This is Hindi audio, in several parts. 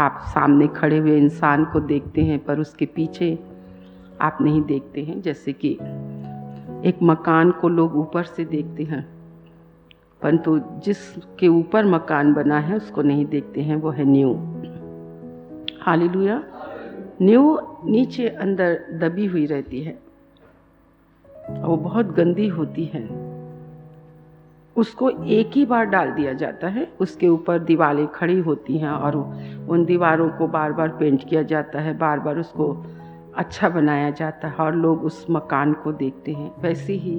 आप सामने खड़े हुए इंसान को देखते हैं पर उसके पीछे आप नहीं देखते हैं। जैसे कि एक मकान को लोग ऊपर से देखते हैं, परंतु जिसके ऊपर मकान बना है उसको नहीं देखते हैं, वो है नींव। हालेलुया। नींव नीचे अंदर दबी हुई रहती है, वो बहुत गंदी होती है। उसको एक ही बार डाल दिया जाता है, उसके ऊपर दीवारें खड़ी होती हैं और उन दीवारों को बार बार पेंट किया जाता है, बार बार उसको अच्छा बनाया जाता है और लोग उस मकान को देखते हैं। वैसे ही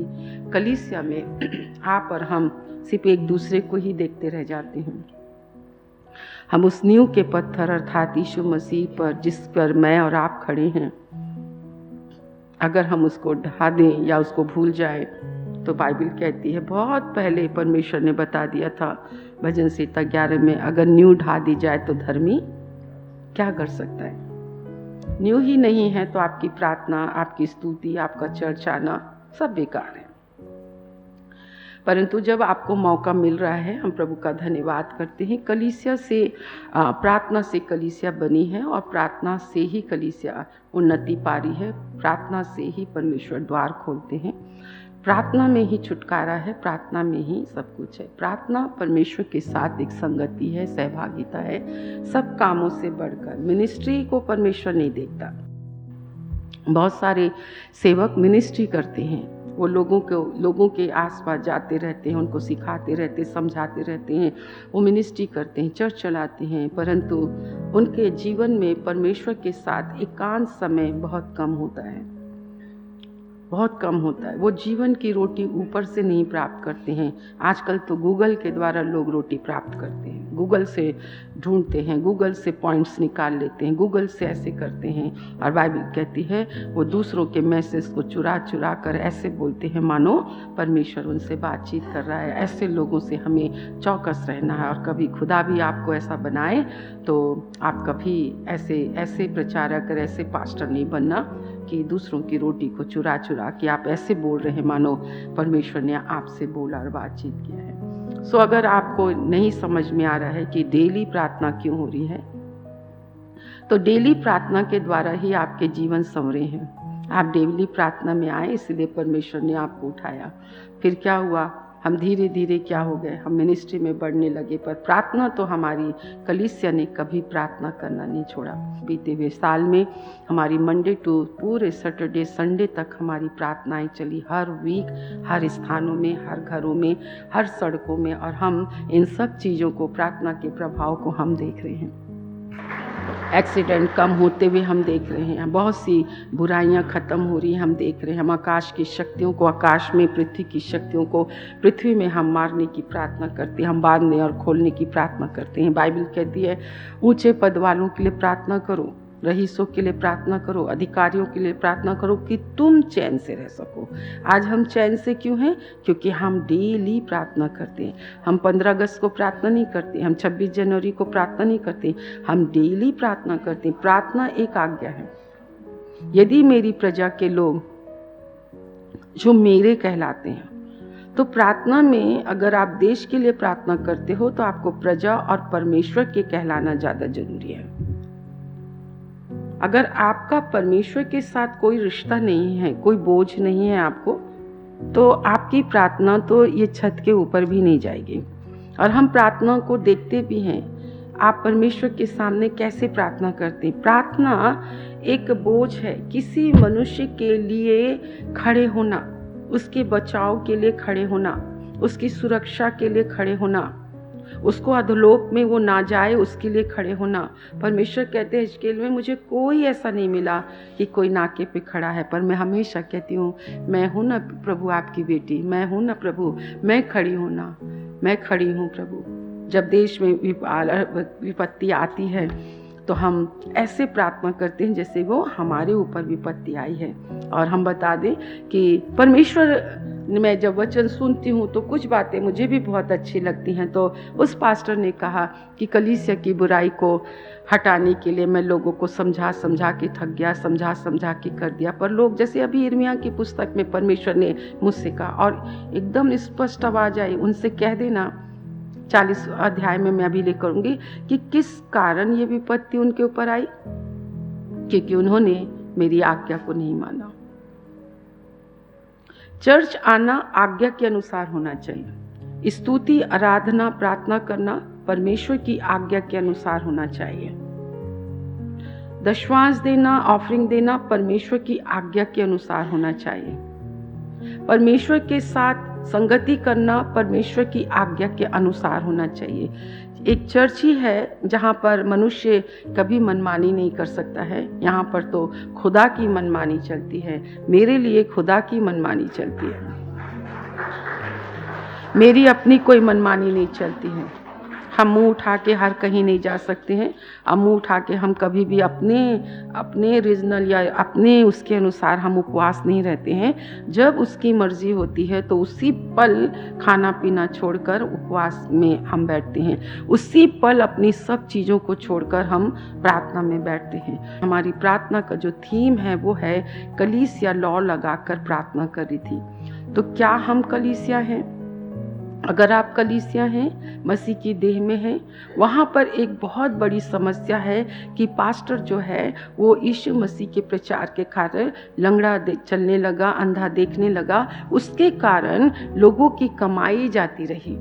कलीसिया में आप और हम सिर्फ एक दूसरे को ही देखते रह जाते हैं। हम उस नींव के पत्थर अर्थात यीशु मसीह पर, जिस पर मैं और आप खड़े हैं, अगर हम उसको ढा दें या उसको भूल जाए तो बाइबल कहती है, बहुत पहले परमेश्वर ने बता दिया था भजन संहिता 11 में, अगर नींव ढा दी जाए तो धर्मी क्या कर सकता है। नींव ही नहीं है तो आपकी प्रार्थना, आपकी स्तुति, आपका चर्च आना सब बेकार है। परंतु जब आपको मौका मिल रहा है, हम प्रभु का धन्यवाद करते हैं। कलीसिया से, प्रार्थना से कलीसिया बनी है और प्रार्थना से ही कलीसिया उन्नति पा रही है। प्रार्थना से ही परमेश्वर द्वार खोलते हैं, प्रार्थना में ही छुटकारा है, प्रार्थना में ही सब कुछ है। प्रार्थना परमेश्वर के साथ एक संगति है, सहभागिता है, सब कामों से बढ़कर। मिनिस्ट्री को परमेश्वर नहीं देखता। बहुत सारे सेवक मिनिस्ट्री करते हैं, वो लोगों के आसपास जाते रहते हैं, उनको सिखाते रहते, समझाते रहते हैं, वो मिनिस्ट्री करते हैं, चर्च चलाते हैं, परंतु उनके जीवन में परमेश्वर के साथ एकांत समय बहुत कम होता है, बहुत कम होता है। वो जीवन की रोटी ऊपर से नहीं प्राप्त करते हैं। आजकल तो गूगल के द्वारा लोग रोटी प्राप्त करते हैं, गूगल से ढूंढते हैं, गूगल से पॉइंट्स निकाल लेते हैं, गूगल से ऐसे करते हैं। और बाइबल कहती है वो दूसरों के मैसेज को चुरा चुरा कर ऐसे बोलते हैं मानो परमेश्वर उनसे बातचीत कर रहा है। ऐसे लोगों से हमें चौकस रहना है। और कभी खुदा भी आपको ऐसा बनाए तो आप कभी ऐसे प्रचारक, ऐसे पास्टर नहीं बनना कि दूसरों की रोटी को चुरा चुरा के आप ऐसे बोल रहे हैं मानो परमेश्वर ने आपसे बोला और बातचीत किया है। सो अगर आपको नहीं समझ में आ रहा है कि डेली प्रार्थना क्यों हो रही है, तो डेली प्रार्थना के द्वारा ही आपके जीवन संवरे हैं। आप डेली प्रार्थना में आए, इसलिए परमेश्वर ने आपको उठाया। फिर क्या हुआ, हम धीरे धीरे क्या हो गए, हम मिनिस्ट्री में बढ़ने लगे। पर प्रार्थना तो हमारी कलीसिया ने कभी प्रार्थना करना नहीं छोड़ा। बीते हुए साल में हमारी मंडे टू पूरे सैटरडे संडे तक हमारी प्रार्थनाएं चली, हर वीक, हर स्थानों में, हर घरों में, हर सड़कों में। और हम इन सब चीज़ों को, प्रार्थना के प्रभाव को हम देख रहे हैं। एक्सीडेंट कम होते हुए हम देख रहे हैं, बहुत सी बुराइयां खत्म हो रही हैं हम देख रहे हैं। हम आकाश की शक्तियों को आकाश में, पृथ्वी की शक्तियों को पृथ्वी में हम मारने की प्रार्थना करते हैं, हम बांधने और खोलने की प्रार्थना करते हैं। बाइबल कहती है ऊंचे पद वालों के लिए प्रार्थना करो, रईसों के लिए प्रार्थना करो, अधिकारियों के लिए प्रार्थना करो कि तुम चैन से रह सको। आज हम चैन से क्यों हैं? क्योंकि हम डेली प्रार्थना करते हैं। हम 15 अगस्त को प्रार्थना नहीं करते, हम 26 जनवरी को प्रार्थना नहीं करते, हम डेली प्रार्थना करते हैं। प्रार्थना एक आज्ञा है। यदि मेरी प्रजा के लोग जो मेरे कहलाते हैं, तो प्रार्थना में अगर आप देश के लिए प्रार्थना करते हो तो आपको प्रजा और परमेश्वर के कहलाना ज़्यादा जरूरी है। अगर आपका परमेश्वर के साथ कोई रिश्ता नहीं है, कोई बोझ नहीं है आपको, तो आपकी प्रार्थना तो ये छत के ऊपर भी नहीं जाएगी। और हम प्रार्थना को देखते भी हैं। आप परमेश्वर के सामने कैसे प्रार्थना करते हैं? प्रार्थना एक बोझ है। किसी मनुष्य के लिए खड़े होना, उसके बचाव के लिए खड़े होना, उसकी सुरक्षा के लिए खड़े होना, उसको अधोलोक में वो ना जाए उसके लिए खड़े होना। परमेश्वर कहते हैं हिजकेल में, मुझे कोई ऐसा नहीं मिला कि कोई नाके पे खड़ा है, पर मैं हमेशा कहती हूँ मैं हूँ ना प्रभु आपकी बेटी, मैं हूँ ना प्रभु, मैं खड़ी हूँ ना, मैं खड़ी हूँ प्रभु। जब देश में विपत्ति आती है तो हम ऐसे प्रार्थना करते हैं जैसे वो हमारे ऊपर विपत्ति आई है। और हम बता दें कि परमेश्वर, मैं जब वचन सुनती हूँ तो कुछ बातें मुझे भी बहुत अच्छी लगती हैं। तो उस पास्टर ने कहा कि कलीसिया की बुराई को हटाने के लिए मैं लोगों को समझा के थक गया, समझा के कर दिया। पर लोग, जैसे अभी यिर्मयाह की पुस्तक में परमेश्वर ने मुझसे कहा और एकदम स्पष्ट आवाज आई, उनसे कह देना 40 अध्याय में मैं अभी ले करूँगी कि किस कारण ये विपत्ति उनके ऊपर आई, क्योंकि उन्होंने मेरी आज्ञा को नहीं माना। चर्च आना आज्ञा के अनुसार होना चाहिए। स्तुति, आराधना, प्रार्थना करना परमेश्वर की आज्ञा के अनुसार होना चाहिए। दशवांश देना, ऑफरिंग देना परमेश्वर की आज्ञा के अनुसार होना चाहिए। परमेश्वर के साथ संगति करना परमेश्वर की आज्ञा के अनुसार होना चाहिए। एक चर्च ही है जहाँ पर मनुष्य कभी मनमानी नहीं कर सकता है। यहाँ पर तो खुदा की मनमानी चलती है। मेरे लिए खुदा की मनमानी चलती है, मेरी अपनी कोई मनमानी नहीं चलती है। हम मुंह उठा के हर कहीं नहीं जा सकते हैं। अब मुंह उठा के हम कभी भी अपने रीजनल या अपने उसके अनुसार हम उपवास नहीं रहते हैं। जब उसकी मर्जी होती है तो उसी पल खाना पीना छोड़कर उपवास में हम बैठते हैं। उसी पल अपनी सब चीज़ों को छोड़कर हम प्रार्थना में बैठते हैं। हमारी प्रार्थना का जो थीम है वो है कलीसिया लौ लगाकर प्रार्थना कर रही थी। तो क्या हम कलीसिया हैं? अगर आप कलीसिया हैं, मसीह की देह में हैं, वहाँ पर एक बहुत बड़ी समस्या है कि पास्टर जो है वो यीशु मसीह के प्रचार के कारण लंगड़ा चलने लगा, अंधा देखने लगा। उसके कारण लोगों की कमाई जाती रही,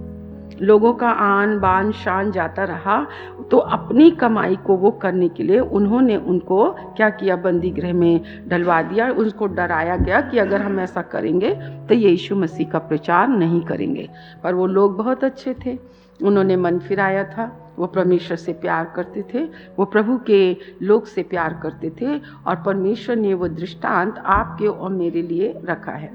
लोगों का आन बान शान जाता रहा। तो अपनी कमाई को वो करने के लिए उन्होंने उनको क्या किया, बंदी गृह में डलवा दिया। उनको डराया गया कि अगर हम ऐसा करेंगे तो ये यीशु मसीह का प्रचार नहीं करेंगे। पर वो लोग बहुत अच्छे थे, उन्होंने मन फिराया था। वो परमेश्वर से प्यार करते थे, वो प्रभु के लोग से प्यार करते थे, और परमेश्वर ने वो दृष्टांत आपके और मेरे लिए रखा है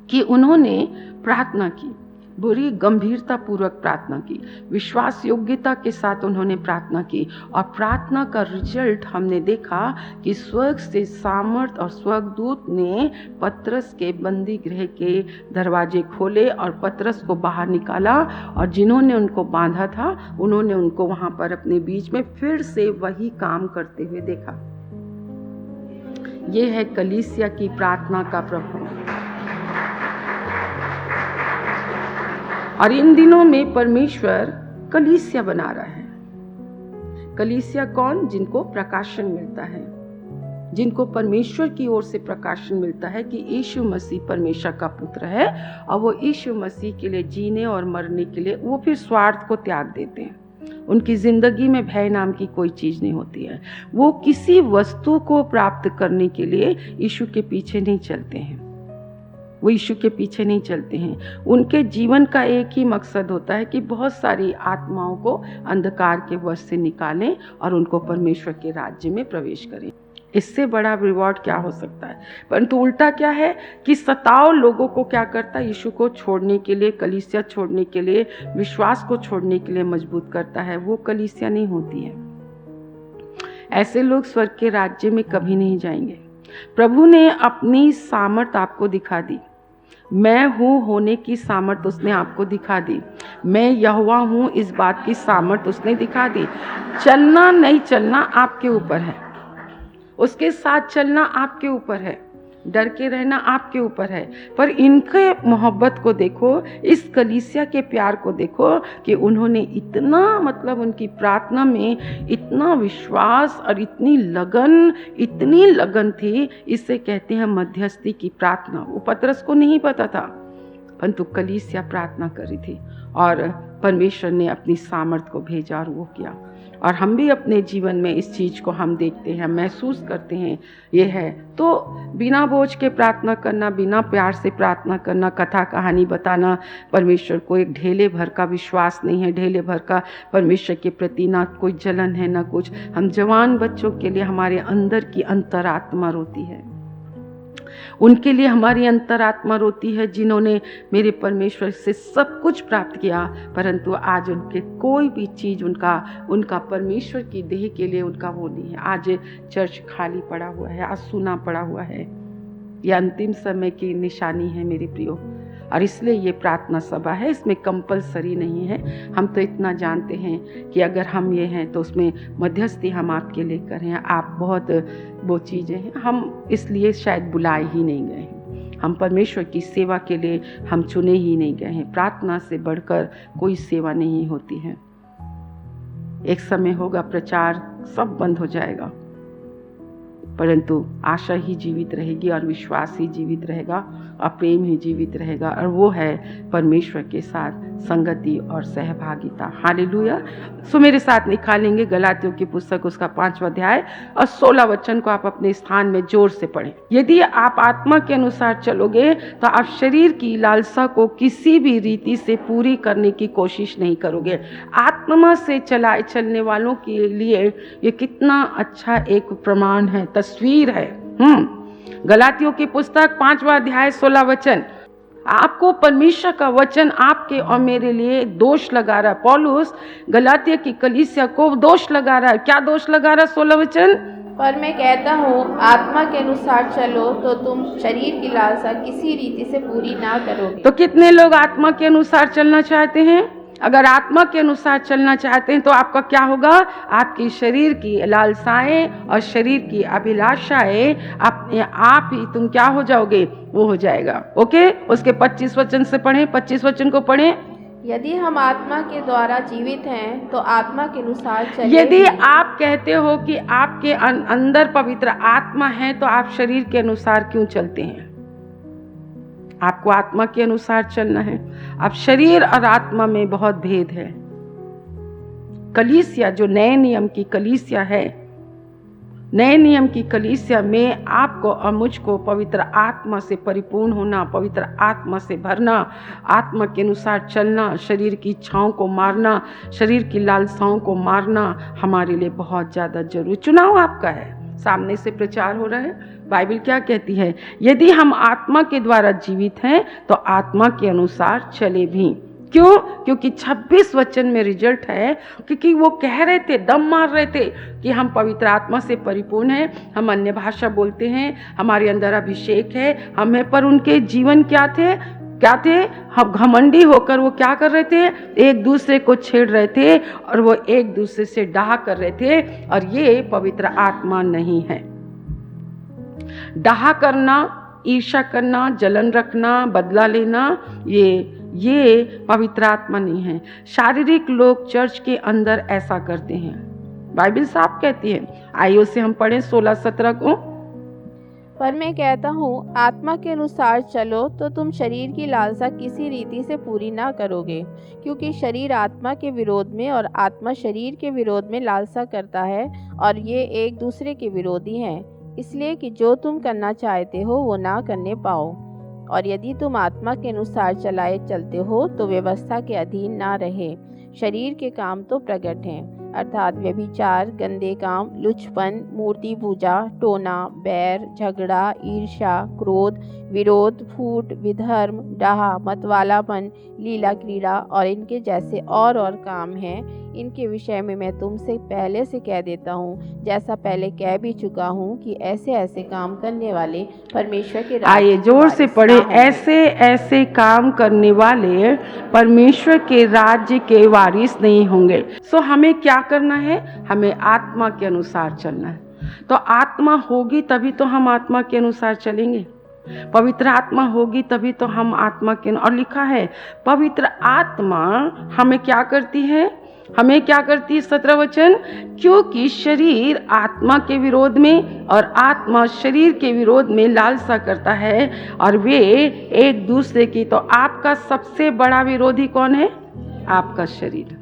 कि उन्होंने प्रार्थना की, बड़ी गंभीरता पूर्वक प्रार्थना की, विश्वास योग्यता के साथ उन्होंने प्रार्थना की। और प्रार्थना का रिजल्ट हमने देखा कि स्वर्ग से सामर्थ और स्वर्गदूत ने पतरस के बंदी गृह के दरवाजे खोले और पतरस को बाहर निकाला, और जिन्होंने उनको बांधा था उन्होंने उनको वहां पर अपने बीच में फिर से वही काम करते हुए देखा। ये है कलीसिया की प्रार्थना का प्रभाव। और इन दिनों में परमेश्वर कलीसिया बना रहा है। कलीसिया कौन? जिनको प्रकाशन मिलता है, जिनको परमेश्वर की ओर से प्रकाशन मिलता है कि यीशु मसीह परमेश्वर का पुत्र है, और वो यीशु मसीह के लिए जीने और मरने के लिए वो फिर स्वार्थ को त्याग देते हैं। उनकी जिंदगी में भय नाम की कोई चीज नहीं होती है। वो किसी वस्तु को प्राप्त करने के लिए यीशु के पीछे नहीं चलते हैं, वो यीशु के पीछे नहीं चलते हैं। उनके जीवन का एक ही मकसद होता है कि बहुत सारी आत्माओं को अंधकार के वश से निकालें और उनको परमेश्वर के राज्य में प्रवेश करें। इससे बड़ा रिवॉर्ड क्या हो सकता है? परंतु उल्टा क्या है कि 70 लोगों को क्या करता है, यीशु को छोड़ने के लिए, कलीसिया छोड़ने के लिए, विश्वास को छोड़ने के लिए मजबूत करता है। वो कलीसिया नहीं होती है। ऐसे लोग स्वर्ग के राज्य में कभी नहीं जाएंगे। प्रभु ने अपनी सामर्थ आपको दिखा दी। मैं हूँ होने की सामर्थ उसने आपको दिखा दी। मैं यहोवा हूँ इस बात की सामर्थ उसने दिखा दी। चलना नहीं चलना आपके ऊपर है, उसके साथ चलना आपके ऊपर है, डर के रहना आपके ऊपर है। पर इनके मोहब्बत को देखो, इस कलीसिया के प्यार को देखो कि उन्होंने इतना, मतलब उनकी प्रार्थना में इतना विश्वास और इतनी लगन थी। इसे कहते हैं मध्यस्थी की प्रार्थना। वो पतरस को नहीं पता था, परंतु कलीसिया प्रार्थना कर रही थी और परमेश्वर ने अपनी सामर्थ को भेजा और वो किया। और हम भी अपने जीवन में इस चीज़ को हम देखते हैं, महसूस करते हैं। ये है तो बिना बोझ के प्रार्थना करना, बिना प्यार से प्रार्थना करना, कथा कहानी बताना परमेश्वर को एक ढेले भर का विश्वास नहीं है, ढेले भर का परमेश्वर के प्रति ना कोई जलन है ना कुछ। हम जवान बच्चों के लिए हमारे अंदर की अंतरात्मा रोती है, उनके लिए हमारी अंतरात्मा रोती है जिन्होंने मेरे परमेश्वर से सब कुछ प्राप्त किया, परंतु आज उनके कोई भी चीज़ उनका परमेश्वर की देह के लिए उनका वो नहीं है। आज चर्च खाली पड़ा हुआ है, आज सूना पड़ा हुआ है। यह अंतिम समय की निशानी है मेरे प्रियो, और इसलिए ये प्रार्थना सभा है, इसमें कंपलसरी नहीं है। हम तो इतना जानते हैं कि अगर हम ये हैं तो उसमें मध्यस्थी हम आपके लेकर हैं। आप बहुत वो चीज़ें हैं, हम इसलिए शायद बुलाए ही नहीं गए हैं। हम परमेश्वर की सेवा के लिए हम चुने ही नहीं गए हैं। प्रार्थना से बढ़कर कोई सेवा नहीं होती है। एक समय होगा प्रचार सब बंद हो जाएगा, परंतु आशा ही जीवित रहेगी और विश्वास ही जीवित रहेगा और प्रेम ही जीवित रहेगा, और वो है परमेश्वर के साथ संगति और सहभागिता। हालेलुया। सो मेरे साथ निकालेंगे गलातियों की पुस्तक उसका 5वां अध्याय और 16 वचन को आप अपने स्थान में जोर से पढ़ें। यदि आप आत्मा के अनुसार चलोगे तो आप शरीर की लालसा को किसी भी रीति से पूरी करने की कोशिश नहीं करोगे। आत्मा से चलने वालों के लिए ये कितना अच्छा एक प्रमाण है, तस्वीर है। गलातियों की पुस्तक 5वां अध्याय 16 वचन। आपको परमेश्वर का वचन आपके और मेरे लिए दोष लगा रहा है। पौलुस गलातिया की कलीसिया को दोष लगा रहा है। क्या दोष लगा रहा है? 16 वचन। पर मैं कहता हूँ आत्मा के अनुसार चलो तो तुम शरीर की लालसा किसी रीति से पूरी ना करोगे। तो कितने लोग आत्मा के अनुसार चलना चाहते हैं? अगर आत्मा के अनुसार चलना चाहते हैं तो आपका क्या होगा? आपकी शरीर की लालसाएं और शरीर की अभिलाषाएं अपने आप ही तुम क्या हो जाओगे? वो हो जाएगा। ओके, उसके 25 वचन से पढ़ें, 25 वचन को पढ़ें। यदि हम आत्मा के द्वारा जीवित हैं तो आत्मा के अनुसार चलें। यदि आप कहते हो कि आपके अंदर पवित्र आत्मा है तो आप शरीर के अनुसार क्यों चलते हैं? आपको आत्मा के अनुसार चलना है। अब शरीर और आत्मा में बहुत भेद है। कलीसिया जो नए नियम की कलीसिया है, नए नियम की कलीसिया में आपको और मुझको पवित्र आत्मा से परिपूर्ण होना, पवित्र आत्मा से भरना, आत्मा के अनुसार चलना, शरीर की इच्छाओं को मारना, शरीर की लालसाओं को मारना हमारे लिए बहुत ज़्यादा जरूरी। चुनाव आपका है, सामने से प्रचार हो रहा है। बाइबल क्या कहती है? यदि हम आत्मा के द्वारा जीवित हैं तो आत्मा के अनुसार चले भी। क्यों? क्योंकि 26 वचन में रिजल्ट है, क्योंकि वो कह रहे थे, दम मार रहे थे कि हम पवित्र आत्मा से परिपूर्ण हैं, हम अन्य भाषा बोलते हैं, हमारे अंदर अभिषेक है हमें। पर उनके जीवन क्या थे? हम घमंडी होकर वो क्या कर रहे थे? एक दूसरे को छेड़ रहे थे और वो एक दूसरे से डाह कर रहे थे, और ये पवित्र आत्मा नहीं है। डाह करना, ईर्ष्या करना, जलन रखना, बदला लेना, ये पवित्र आत्मा नहीं है। शारीरिक लोग चर्च के अंदर ऐसा करते हैं। बाइबल साफ कहती है। आइए उसे हम पढ़ें 16-17 को। पर मैं कहता हूँ आत्मा के अनुसार चलो तो तुम शरीर की लालसा किसी रीति से पूरी ना करोगे, क्योंकि शरीर आत्मा के विरोध में और आत्मा शरीर के विरोध में लालसा करता है, और ये एक दूसरे के विरोधी हैं, इसलिए कि जो तुम करना चाहते हो वो ना करने पाओ। और यदि तुम आत्मा के अनुसार चलते हो तो व्यवस्था के अधीन ना रहे। शरीर के काम तो प्रकट हैं, अर्थात व्यभिचार, गंदे काम, लुचपन, मूर्ति पूजा, टोना, बैर, झगड़ा, ईर्ष्या, क्रोध, विरोध, फूट, विधर्म, डाह, मतवालापन, लीला क्रीड़ा और इनके जैसे और काम हैं। इनके विषय में मैं तुमसे पहले से कह देता हूँ, जैसा पहले कह भी चुका हूँ, कि ऐसे ऐसे काम करने वाले परमेश्वर के राज्य। आइए जोर से पढ़े, ऐसे ऐसे काम करने वाले परमेश्वर के राज्य के वारिस नहीं होंगे। सो हमें क्या करना है? हमें आत्मा के अनुसार चलना है। तो आत्मा होगी तभी तो हम आत्मा के अनुसार चलेंगे। पवित्र आत्मा होगी तभी तो हम आत्मा के, और लिखा है पवित्र आत्मा हमें क्या करती है? 17 वचन, क्योंकि शरीर आत्मा के विरोध में और आत्मा शरीर के विरोध में लालसा करता है, और वे एक दूसरे की। तो आपका सबसे बड़ा विरोधी कौन है? आपका शरीर।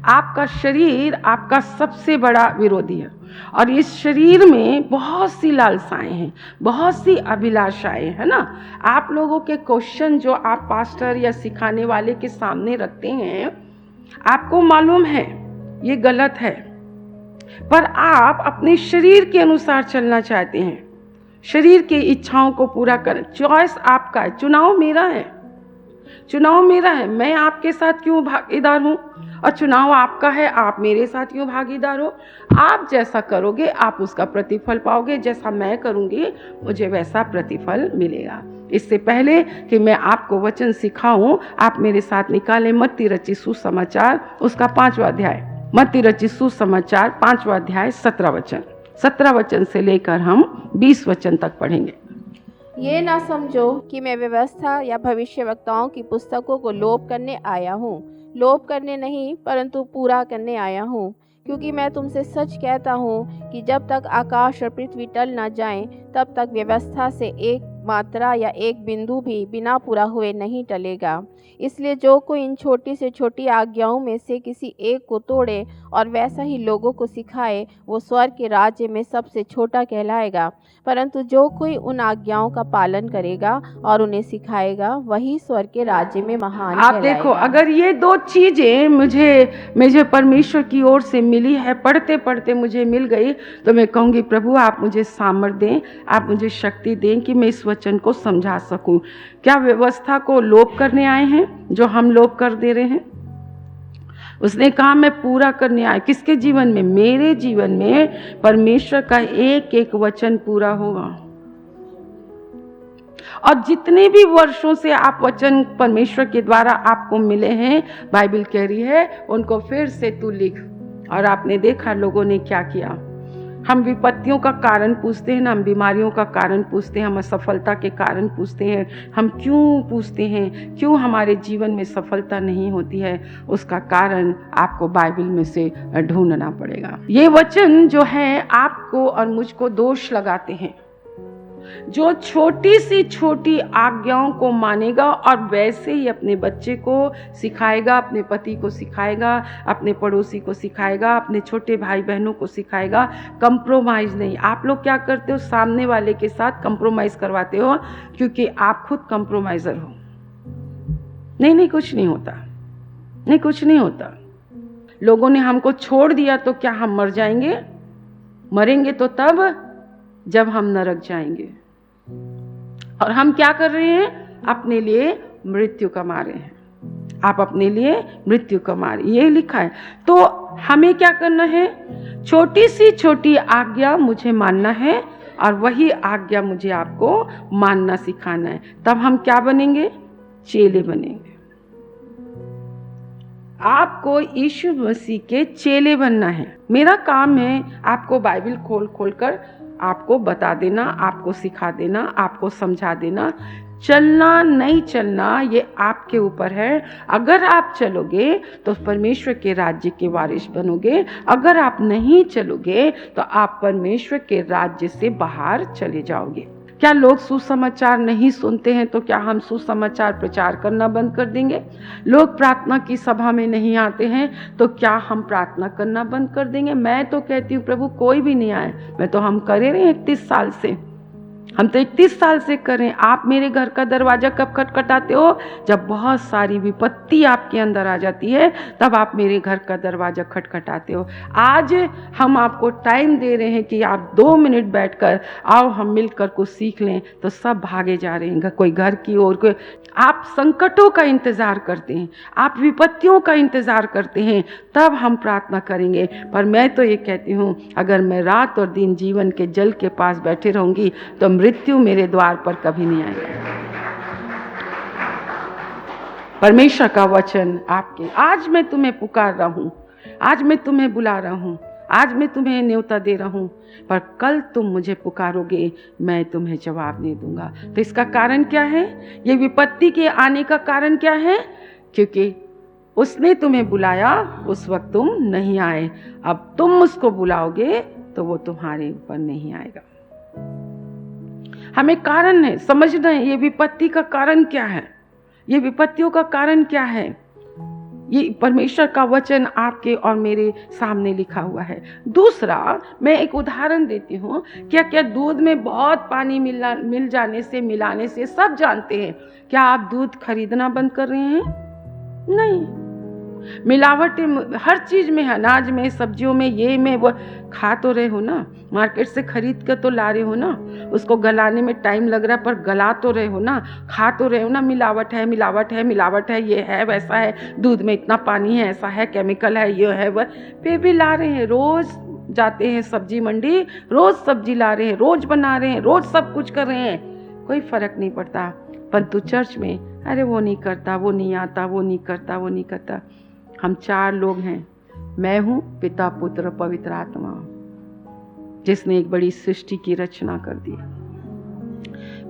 आपका शरीर आपका सबसे बड़ा विरोधी है, और इस शरीर में बहुत सी लालसाएं हैं, बहुत सी अभिलाषाएं, है ना। आप लोगों के क्वेश्चन जो आप पास्टर या सिखाने वाले के सामने रखते हैं, आपको मालूम है ये गलत है, पर आप अपने शरीर के अनुसार चलना चाहते हैं, शरीर की इच्छाओं को पूरा करें। चॉइस आपका है, चुनाव मेरा है। मैं आपके साथ क्यों भागीदार हूँ, और चुनाव आपका है, आप मेरे साथ क्यों भागीदार हो। आप जैसा करोगे आप उसका प्रतिफल पाओगे, जैसा मैं करूँगी मुझे वैसा प्रतिफल मिलेगा। इससे पहले कि मैं आपको वचन सिखाऊं, आप मेरे साथ निकालें मत्ती रचित सुसमाचार उसका 5वां अध्याय। मत्ती रचित सुसमाचार 5वां अध्याय 17 वचन। 17 वचन से लेकर हम 20 वचन तक पढ़ेंगे। ये ना समझो कि मैं व्यवस्था या भविष्यवक्ताओं की पुस्तकों को लोप करने आया हूँ। लोप करने नहीं, परंतु पूरा करने आया हूँ। क्योंकि मैं तुमसे सच कहता हूँ कि जब तक आकाश और पृथ्वी टल न जाएं, तब तक व्यवस्था से एक मात्रा या एक बिंदु भी बिना पूरा हुए नहीं टलेगा। इसलिए जो कोई इन छोटी से छोटी आज्ञाओं में से किसी एक को तोड़े और वैसा ही लोगों को सिखाए, वो स्वर्ग के राज्य में सबसे छोटा कहलाएगा। परंतु जो कोई उन आज्ञाओं का पालन करेगा और उन्हें सिखाएगा, वही स्वर्ग के राज्य में महान आप देखो, अगर ये 2 चीजें मुझे परमेश्वर की ओर से मिली है, पढ़ते पढ़ते मुझे मिल गई, तो मैं कहूँगी प्रभु आप मुझे सामर्थ्य दें, आप मुझे शक्ति दें कि मैं इस वचन को समझा सकूं। क्या व्यवस्था को लोप करने आए हैं जो हम लोप कर दे रहे हैं? उसने कहा मैं पूरा करने आया। किसके जीवन में? मेरे जीवन में परमेश्वर का एक एक वचन पूरा होगा। और जितने भी वर्षों से आप वचन परमेश्वर के द्वारा आपको मिले हैं, बाइबल कह रही है उनको फिर से तू लिख। और आपने देखा लोगों ने क्या किया। हम विपत्तियों का कारण पूछते हैं ना, हम बीमारियों का कारण पूछते हैं, हम असफलता के कारण पूछते हैं। हम क्यों पूछते हैं, क्यों हमारे जीवन में सफलता नहीं होती है? उसका कारण आपको बाइबल में से ढूंढना पड़ेगा। ये वचन जो है आपको और मुझको दोष लगाते हैं। जो छोटी सी छोटी आज्ञाओं को मानेगा और वैसे ही अपने बच्चे को सिखाएगा, अपने पति को सिखाएगा, अपने पड़ोसी को सिखाएगा, अपने छोटे भाई बहनों को सिखाएगा, कंप्रोमाइज नहीं। आप लोग क्या करते हो? सामने वाले के साथ कंप्रोमाइज करवाते हो क्योंकि आप खुद कंप्रोमाइजर हो। नहीं, कुछ नहीं होता, नहीं कुछ नहीं होता। लोगों ने हमको छोड़ दिया तो क्या हम मर जाएंगे? मरेंगे तो तब जब हम नरक जाएंगे। और हम क्या कर रहे हैं? अपने लिए मृत्यु कमा रहे हैं। आप अपने लिए मृत्यु कमा रहे, ये लिखा है। तो हमें क्या करना है? छोटी सी छोटी आज्ञा मुझे मानना है और वही आज्ञा मुझे आपको मानना सिखाना है। तब हम क्या बनेंगे? चेले बनेंगे। आपको यीशु मसीह के चेले बनना है। मेरा काम है आपको बाइबल खोल कर आपको बता देना, आपको सिखा देना, आपको समझा देना। चलना नहीं चलना ये आपके ऊपर है। अगर आप चलोगे तो परमेश्वर के राज्य के वारिस बनोगे। अगर आप नहीं चलोगे तो आप परमेश्वर के राज्य से बाहर चले जाओगे। क्या लोग सुसमाचार नहीं सुनते हैं तो क्या हम सुसमाचार प्रचार करना बंद कर देंगे? लोग प्रार्थना की सभा में नहीं आते हैं तो क्या हम प्रार्थना करना बंद कर देंगे? मैं तो कहती हूँ प्रभु कोई भी नहीं आए। मैं तो हम करे रहे 31 साल से, हम तो 31 साल से करें। आप मेरे घर का दरवाजा कब खटखटाते हो? जब बहुत सारी विपत्ति आपके अंदर आ जाती है, तब आप मेरे घर का दरवाजा खटखटाते हो। आज हम आपको टाइम दे रहे हैं कि आप 2 मिनट बैठकर आओ हम मिलकर कुछ सीख लें, तो सब भागे जा रहे हैं, कोई घर की ओर, कोई। आप संकटों का इंतजार करते हैं, आप विपत्तियों का इंतजार करते हैं, तब हम प्रार्थना करेंगे। पर मैं तो ये कहती हूँ, अगर मैं रात और दिन जीवन के जल के पास बैठे रहूंगी तो मृत्यु मेरे द्वार पर कभी नहीं आएगा। परमेश्वर का वचन आपके, आज मैं तुम्हें पुकार रहा हूं, आज मैं तुम्हें बुला रहा हूं, आज मैं तुम्हें न्योता दे रहा हूं, पर कल तुम मुझे पुकारोगे, मैं तुम्हें जवाब नहीं दूंगा। तो इसका कारण क्या है? ये विपत्ति के आने का कारण क्या है? क्योंकि उसने तुम्हें बुलाया, उस वक्त तुम नहीं आए। अब तुम उसको बुलाओगे तो वो तुम्हारे ऊपर नहीं आएगा। हमें कारण है समझना है, ये विपत्ति का कारण क्या है, ये विपत्तियों का कारण क्या है। ये परमेश्वर का वचन आपके और मेरे सामने लिखा हुआ है। दूसरा, मैं एक उदाहरण देती हूँ। क्या दूध में बहुत पानी मिलाने से सब जानते हैं, क्या आप दूध खरीदना बंद कर रहे हैं? नहीं। मिलावट हर चीज में, अनाज में, सब्जियों में, ये में वो खा तो रहे हो ना, मार्केट से खरीद कर तो ला रहे हो ना, उसको गलाने में टाइम लग रहा है पर गला तो रहे हो ना, खा तो रहे हो ना। मिलावट है, मिलावट है, मिलावट है, ये है, वैसा है, दूध में इतना पानी है, ऐसा है, केमिकल है, ये है, वह, फिर भी ला रहे हैं। रोज जाते हैं सब्जी मंडी, रोज सब्जी ला रहे हैं, रोज बना रहे हैं, रोज सब कुछ कर रहे हैं, कोई फर्क नहीं पड़ता। परंतु चर्च में, अरे वो नहीं करता, वो नहीं आता, वो नहीं करता, वो नहीं करता। हम 4 लोग हैं, मैं हूँ, पिता, पुत्र, पवित्र आत्मा। जिसने एक बड़ी सृष्टि की रचना कर दी।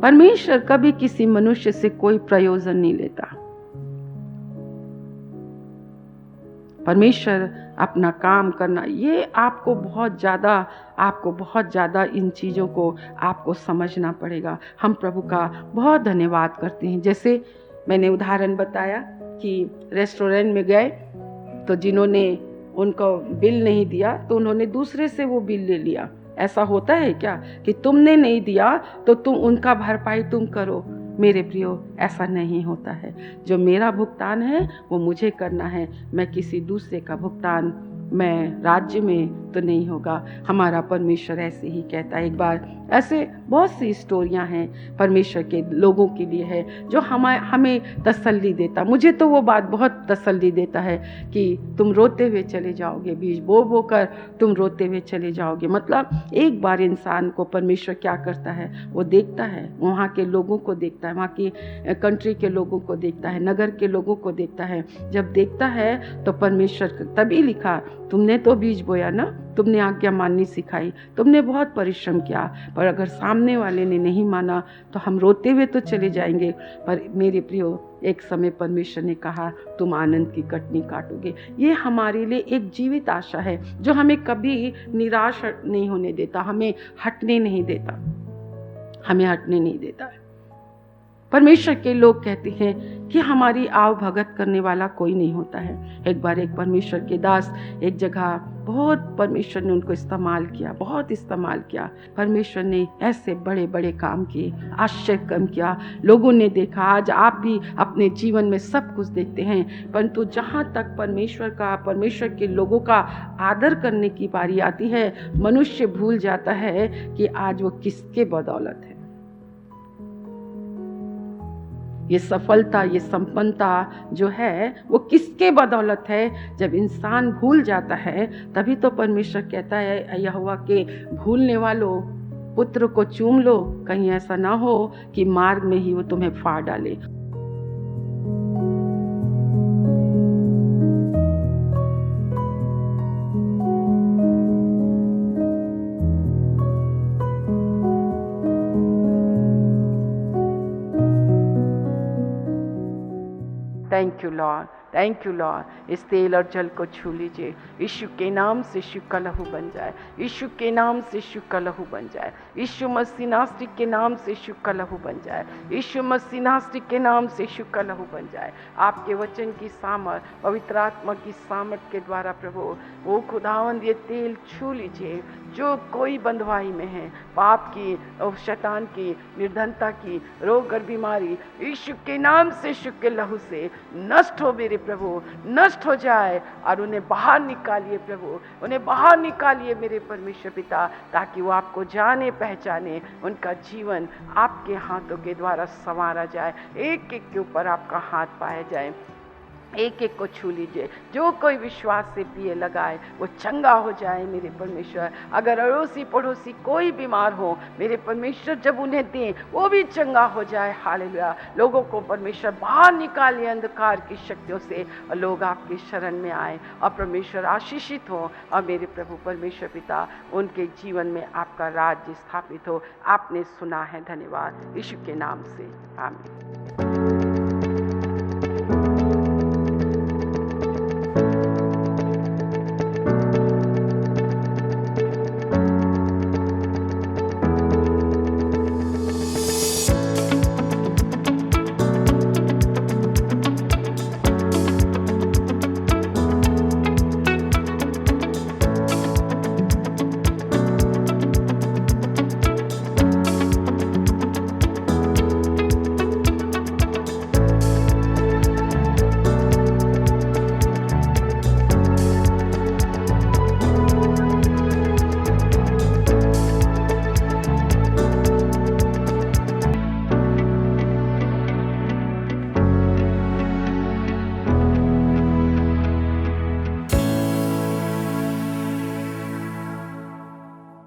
परमेश्वर कभी किसी मनुष्य से कोई प्रयोजन नहीं लेता। परमेश्वर अपना काम करना, ये आपको बहुत ज़्यादा इन चीज़ों को आपको समझना पड़ेगा। हम प्रभु का बहुत धन्यवाद करते हैं। जैसे मैंने उदाहरण बताया कि रेस्टोरेंट में गए तो जिन्होंने उनको बिल नहीं दिया तो उन्होंने दूसरे से वो बिल ले लिया। ऐसा होता है क्या कि तुमने नहीं दिया तो तुम उनका भरपाई तुम करो? मेरे प्रियो, ऐसा नहीं होता है। जो मेरा भुगतान है वो मुझे करना है। मैं किसी दूसरे का भुगतान मैं राज्य में तो नहीं होगा। हमारा परमेश्वर ऐसे ही कहता है। एक बार ऐसे बहुत सी स्टोरियां हैं परमेश्वर के लोगों के लिए है जो हमें तसल्ली देता। मुझे तो वो बात बहुत तसल्ली देता है कि तुम रोते हुए चले जाओगे, बीज बो कर तुम रोते हुए चले जाओगे। मतलब एक बार इंसान को परमेश्वर क्या करता है, वो देखता है, वहाँ के लोगों को देखता है, वहाँ की कंट्री के लोगों को देखता है, नगर के लोगों को देखता है। जब देखता है तो परमेश्वर तभी लिखा, तुमने तो बीज बोया ना, तुमने आज्ञा माननी सिखाई, तुमने बहुत परिश्रम किया, पर अगर सामने वाले ने नहीं माना तो हम रोते हुए तो चले जाएंगे। पर मेरे प्रियो, एक समय परमेश्वर ने कहा तुम आनंद की कटनी काटोगे। ये हमारे लिए एक जीवित आशा है जो हमें कभी निराश नहीं होने देता, हमें हटने नहीं देता। परमेश्वर के लोग कहते हैं कि हमारी आव भगत करने वाला कोई नहीं होता है। एक बार एक परमेश्वर के दास एक जगह, बहुत परमेश्वर ने उनको बहुत इस्तेमाल किया। परमेश्वर ने ऐसे बड़े बड़े काम किए, आश्चर्य काम किया, लोगों ने देखा। आज आप भी अपने जीवन में सब कुछ देखते हैं, परंतु जहाँ तक परमेश्वर के लोगों का आदर करने की बारी आती है, मनुष्य भूल जाता है कि आज वो किसके बदौलत है। ये सफलता, ये संपन्नता जो है वो किसके बदौलत है? जब इंसान भूल जाता है तभी तो परमेश्वर कहता है, यहोवा के भूलने वालों, पुत्र को चूम लो, कहीं ऐसा ना हो कि मार्ग में ही वो तुम्हें फाड़ डाले। Thank you Lord. इस तेल और जल को छू लीजिए। यीशु के नाम से यीशु का लहू बन जाए, यीशु के नाम से यीशु का लहू बन जाए, यीशु मसीह नासरी के नाम से यीशु का लहू बन जाए, यीशु मसीह नासरी के नाम से यीशु का लहू बन जाए। आपके वचन की सामर्थ, पवित्र आत्मा की सामर्थ के द्वारा प्रभु वो खुदावंद ये तेल छू लीजिए। जो कोई बंधुआई में है, पाप की और शैतान की, निर्धनता की, रोग और बीमारी, यीशु के नाम से, यीशु के लहू से नष्ट हो मेरे प्रभु, नष्ट हो जाए और उन्हें बाहर निकालिए प्रभु, उन्हें बाहर निकालिए मेरे परमेश्वर पिता, ताकि वो आपको जाने पहचाने, उनका जीवन आपके हाथों के द्वारा संवारा जाए, एक एक के ऊपर आपका हाथ पाया जाए। एक एक को छू लीजिए। जो कोई विश्वास से पिए लगाए वो चंगा हो जाए मेरे परमेश्वर। अगर अड़ोसी पड़ोसी कोई बीमार हो मेरे परमेश्वर, जब उन्हें दें वो भी चंगा हो जाए। हालेलुया। लोगों को परमेश्वर बाहर निकालिए अंधकार की शक्तियों से और लोग आपकी शरण में आए और परमेश्वर आशीषित हो और मेरे प्रभु परमेश्वर पिता उनके जीवन में आपका राज्य स्थापित हो। आपने सुना है, धन्यवाद। यीशु के नाम से आमीन।